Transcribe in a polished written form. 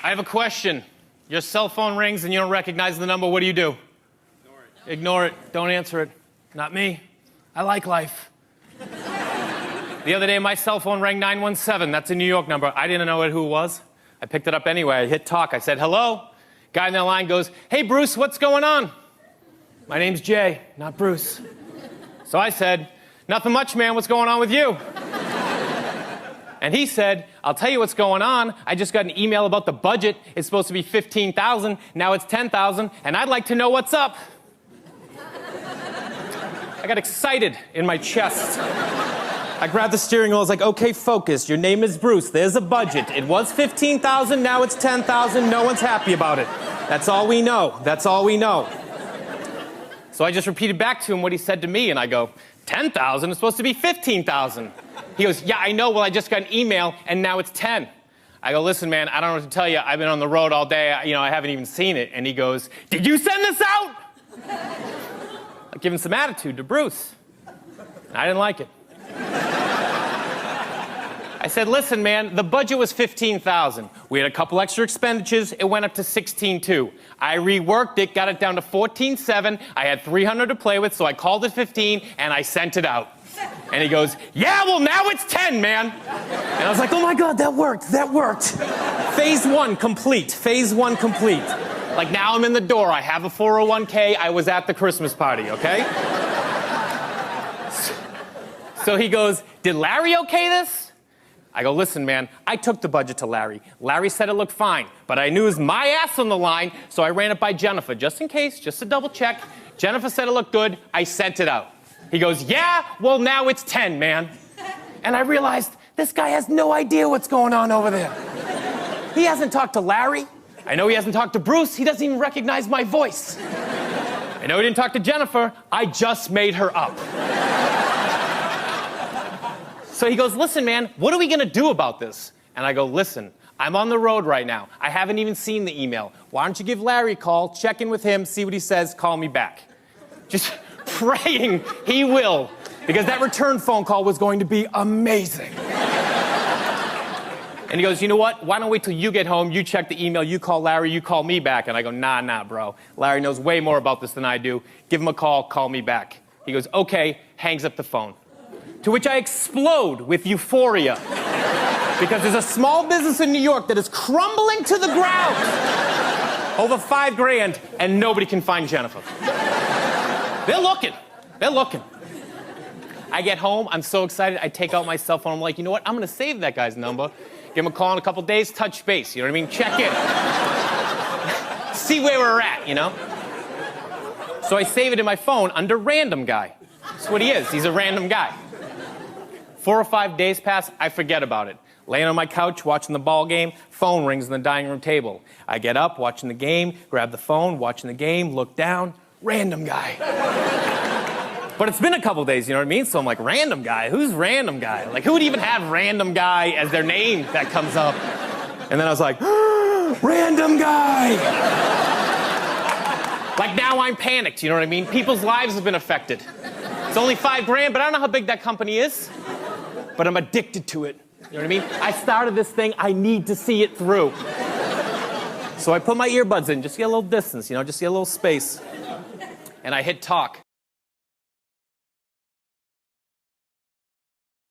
I have a question. Your cell phone rings and you don't recognize the number. What do you do? Ignore it. Ignore it. Don't answer it. Not me. I like life. The other day, my cell phone rang 917. That's a New York number. I didn't know who it was. I picked it up anyway. I hit talk. I said, hello. Guy on the line goes, hey, Bruce, what's going on? My name's Jay, not Bruce. So I said, nothing much, man. What's going on with you? And he said, I'll tell you what's going on. I just got an email about the budget. It's supposed to be $15,000. Now it's $10,000. And I'd like to know what's up. I got excited in my chest. I grabbed the steering wheel. I was like, okay, focus. Your name is Bruce. There's a budget. It was $15,000. Now it's $10,000. No one's happy about it. That's all we know. That's all we know. So I just repeated back to him what he said to me. And I go, 10,000 is supposed to be 15,000. He goes, yeah, I know. Well, I just got an email, and now it's 10. I go, listen, man, I don't know what to tell you. I've been on the road all day. I haven't even seen it. And he goes, did you send this out? I'm giving some attitude to Bruce. I didn't like it. I said, listen, man, the budget was $15,000. We had a couple extra expenditures. It went up to $16,200. I reworked it, got it down to $14,700. I had $300 to play with, so I called it $15,000, and I sent it out. And he goes, yeah, well, now it's 10, man. And I was like, oh, my God, that worked. That worked. Phase one complete. Phase one complete. Like, now I'm in the door. I have a 401k. I was at the Christmas party, okay? So he goes, did Larry okay this? I go, listen, man, I took the budget to Larry. Larry said it looked fine, but I knew it was my ass on the line, so I ran it by Jennifer, just in case, just to double check. Jennifer said it looked good. I sent it out. He goes, yeah, well, now it's 10, man. And I realized this guy has no idea what's going on over there. He hasn't talked to Larry. I know he hasn't talked to Bruce. He doesn't even recognize my voice. I know he didn't talk to Jennifer. I just made her up. So he goes, listen, man, what are we going to do about this? And I go, listen, I'm on the road right now. I haven't even seen the email. Why don't you give Larry a call, check in with him, see what he says, call me back. Just praying he will, because that return phone call was going to be amazing. And he goes, you know what? Why don't wait till you get home, you check the email, you call Larry, you call me back. And I go, nah, bro. Larry knows way more about this than I do. Give him a call me back. He goes, okay, hangs up the phone. To which I explode with euphoria. Because there's a small business in New York that is crumbling to the ground. Over $5,000, and nobody can find Jennifer. They're looking. They're looking. I get home, I'm so excited, I take out my cell phone, I'm like, you know what, I'm gonna save that guy's number, give him a call in a couple days, touch base, you know what I mean? Check in. See where we're at, you know? So I save it in my phone under random guy. That's what he is, he's a random guy. 4 or 5 days pass, I forget about it. Laying on my couch, watching the ball game, phone rings on the dining room table. I get up, watching the game, grab the phone, watching the game, look down, random guy. But it's been a couple days, you know what I mean? So I'm like, random guy? Who's random guy? Like, who would even have random guy as their name that comes up? And then I was like, random guy! Like, now I'm panicked, you know what I mean? People's lives have been affected. It's only $5,000, but I don't know how big that company is. But I'm addicted to it. You know what I mean? I started this thing, I need to see it through. So I put my earbuds in, just get a little distance, you know, just get a little space. And I hit talk.